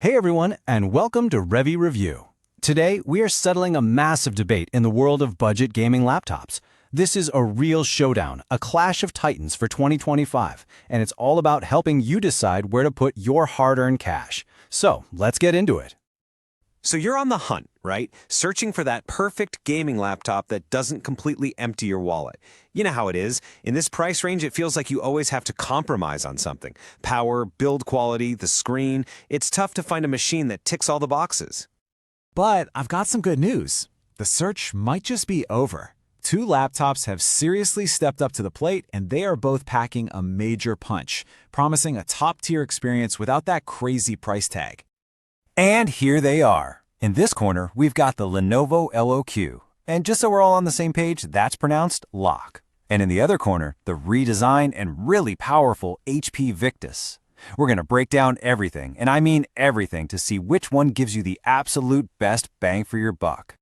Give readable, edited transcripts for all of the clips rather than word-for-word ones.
Hey everyone, and welcome to Revy Review. Today, we are settling a massive debate in the world of budget gaming laptops. This is a real showdown, a clash of titans for 2025, and it's all about helping you decide where to put your hard-earned cash. So, let's get into it. So you're on the hunt, right? Searching for that perfect gaming laptop that doesn't completely empty your wallet. You know how it is. In this price range, it feels like you always have to compromise on something. Power, build quality, the screen. It's tough to find a machine that ticks all the boxes. But I've got some good news. The search might just be over. Two laptops have seriously stepped up to the plate, and they are both packing a major punch, promising a top-tier experience without that crazy price tag. And here they are. In this corner, we've got the Lenovo LOQ. And just so we're all on the same page, that's pronounced LOQ. And in the other corner, the redesigned and really powerful HP Victus. We're going to break down everything, and I mean everything, to see which one gives you the absolute best bang for your buck.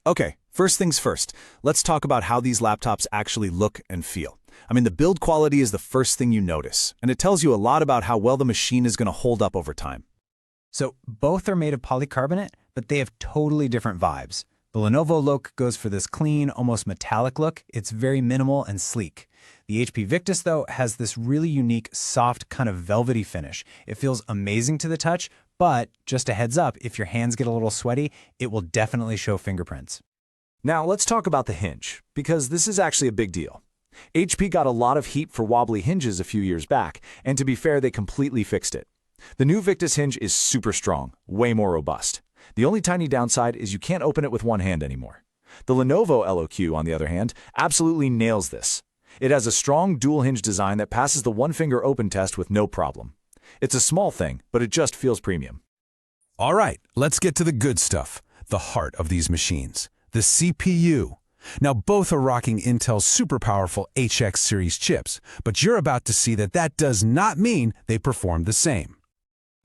Okay, first things first, let's talk about how these laptops actually look and feel. I mean, the build quality is the first thing you notice, and it tells you a lot about how well the machine is going to hold up over time. So both are made of polycarbonate, but they have totally different vibes. The Lenovo LOQ goes for this clean, almost metallic look. It's very minimal and sleek. The HP Victus, though, has this really unique, soft, kind of velvety finish. It feels amazing to the touch, but just a heads up, if your hands get a little sweaty, it will definitely show fingerprints. Now let's talk about the hinge, because this is actually a big deal. HP got a lot of heat for wobbly hinges a few years back, and to be fair, they completely fixed it. The new Victus hinge is super strong, way more robust. The only tiny downside is you can't open it with one hand anymore. The Lenovo LOQ, on the other hand, absolutely nails this. It has a strong dual hinge design that passes the one-finger open test with no problem. It's a small thing, but it just feels premium. All right, let's get to the good stuff, the heart of these machines, the CPU. Now, both are rocking Intel's super powerful HX series chips, but you're about to see that that does not mean they perform the same.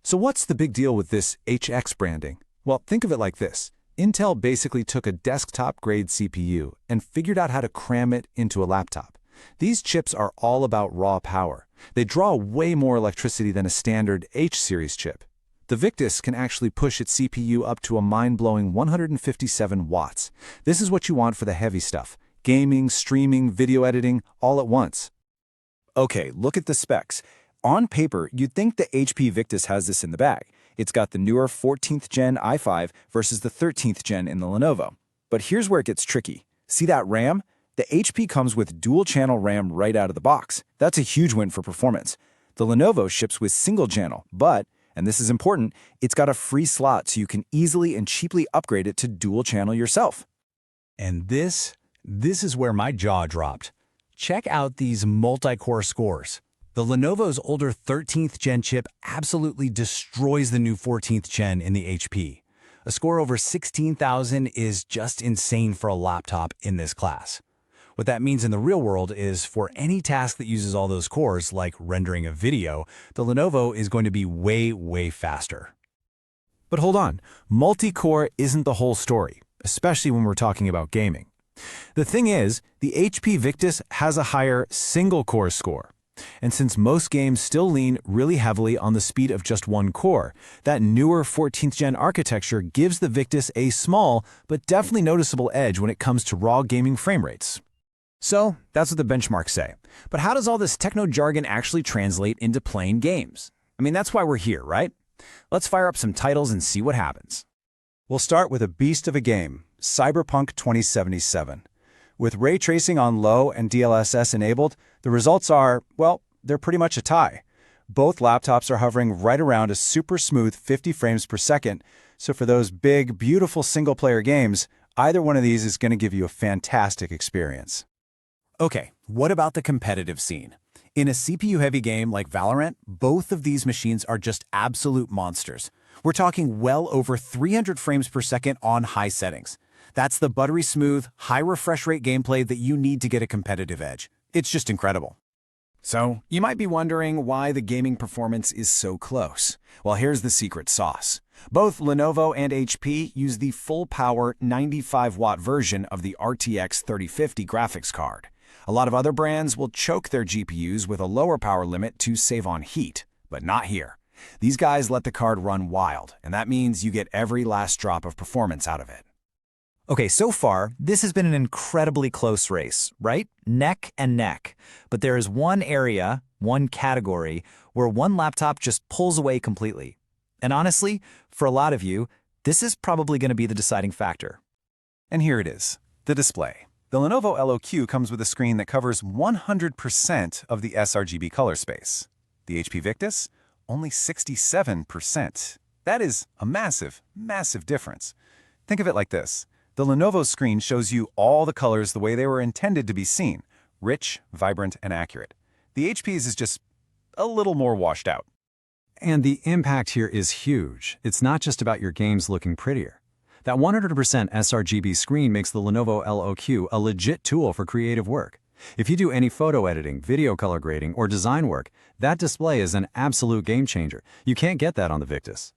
So what's the big deal with this HX branding? Well, think of it like this. Intel basically took a desktop-grade CPU and figured out how to cram it into a laptop. These chips are all about raw power. They draw way more electricity than a standard H-series chip. The Victus can actually push its CPU up to a mind-blowing 157 watts. This is what you want for the heavy stuff: gaming, streaming, video editing, all at once. Okay, look at the specs. On paper, you'd think the HP Victus has this in the bag. It's got the newer 14th Gen i5 versus the 13th Gen in the Lenovo. But here's where it gets tricky. See that RAM? The HP comes with dual-channel RAM right out of the box. That's a huge win for performance. The Lenovo ships with single-channel, but, and this is important, it's got a free slot so you can easily and cheaply upgrade it to dual-channel yourself. And this is where my jaw dropped. Check out these multi-core scores. The Lenovo's older 13th Gen chip absolutely destroys the new 14th Gen in the HP. A score over 16,000 is just insane for a laptop in this class. What that means in the real world is for any task that uses all those cores, like rendering a video, the Lenovo is going to be way faster. But hold on, multi-core isn't the whole story, especially when we're talking about gaming. The thing is, the HP Victus has a higher single-core score. And since most games still lean really heavily on the speed of just one core, that newer 14th Gen architecture gives the Victus a small but definitely noticeable edge when it comes to raw gaming frame rates. So, that's what the benchmarks say. But how does all this techno jargon actually translate into playing games? I mean, that's why we're here, right? Let's fire up some titles and see what happens. We'll start with a beast of a game, Cyberpunk 2077. With ray tracing on low and DLSS enabled, the results are, well, they're pretty much a tie. Both laptops are hovering right around a super smooth 50 frames per second, so for those big, beautiful single-player games, either one of these is going to give you a fantastic experience. Okay, what about the competitive scene? In a CPU-heavy game like Valorant, both of these machines are just absolute monsters. We're talking well over 300 frames per second on high settings. That's the buttery smooth, high refresh rate gameplay that you need to get a competitive edge. It's just incredible. So, you might be wondering why the gaming performance is so close. Well, here's the secret sauce. Both Lenovo and HP use the full-power 95-watt version of the RTX 3050 graphics card. A lot of other brands will choke their GPUs with a lower power limit to save on heat, but not here. These guys let the card run wild, and that means you get every last drop of performance out of it. Okay, so far, this has been an incredibly close race, right? Neck and neck. But there is one area, one category, where one laptop just pulls away completely. And honestly, for a lot of you, this is probably going to be the deciding factor. And here it is, the display. The Lenovo LOQ comes with a screen that covers 100% of the sRGB color space. The HP Victus, only 67%. That is a massive, massive difference. Think of it like this. The Lenovo screen shows you all the colors the way they were intended to be seen, rich, vibrant, and accurate. The HP's is just a little more washed out. And the impact here is huge. It's not just about your games looking prettier. That 100% sRGB screen makes the Lenovo LOQ a legit tool for creative work. If you do any photo editing, video color grading, or design work, that display is an absolute game changer. You can't get that on the Victus.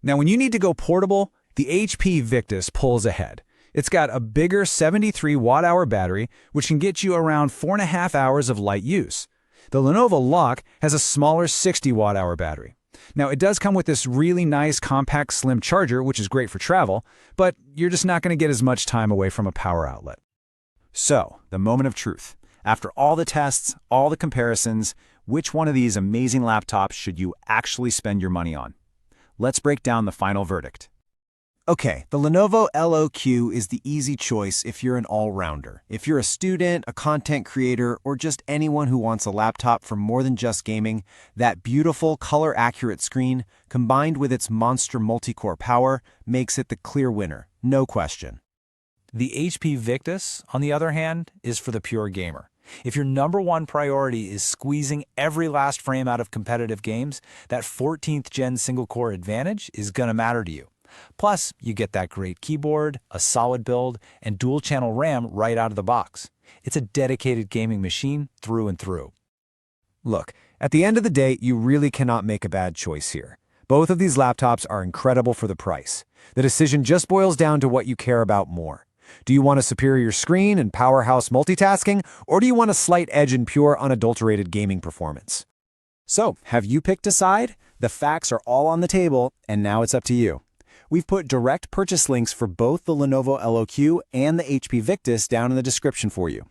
Now, when you need to go portable, the HP Victus pulls ahead. It's got a bigger 73 watt-hour battery, which can get you around 4.5 hours of light use. The Lenovo LOQ has a smaller 60 watt-hour battery. Now, it does come with this really nice, compact, slim charger, which is great for travel, but you're just not going to get as much time away from a power outlet. So, the moment of truth. After all the tests, all the comparisons, which one of these amazing laptops should you actually spend your money on? Let's break down the final verdict. Okay, the Lenovo LOQ is the easy choice if you're an all-rounder. If you're a student, a content creator, or just anyone who wants a laptop for more than just gaming, that beautiful, color-accurate screen, combined with its monster multi-core power, makes it the clear winner, no question. The HP Victus, on the other hand, is for the pure gamer. If your number one priority is squeezing every last frame out of competitive games, that 14th Gen single-core advantage is going to matter to you. Plus, you get that great keyboard, a solid build, and dual-channel RAM right out of the box. It's a dedicated gaming machine through and through. Look, at the end of the day, you really cannot make a bad choice here. Both of these laptops are incredible for the price. The decision just boils down to what you care about more. Do you want a superior screen and powerhouse multitasking, or do you want a slight edge in pure, unadulterated gaming performance? So, have you picked a side? The facts are all on the table, and now it's up to you. We've put direct purchase links for both the Lenovo LOQ and the HP Victus down in the description for you.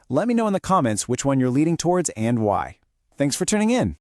Let me know in the comments which one you're leaning towards and why. Thanks for tuning in.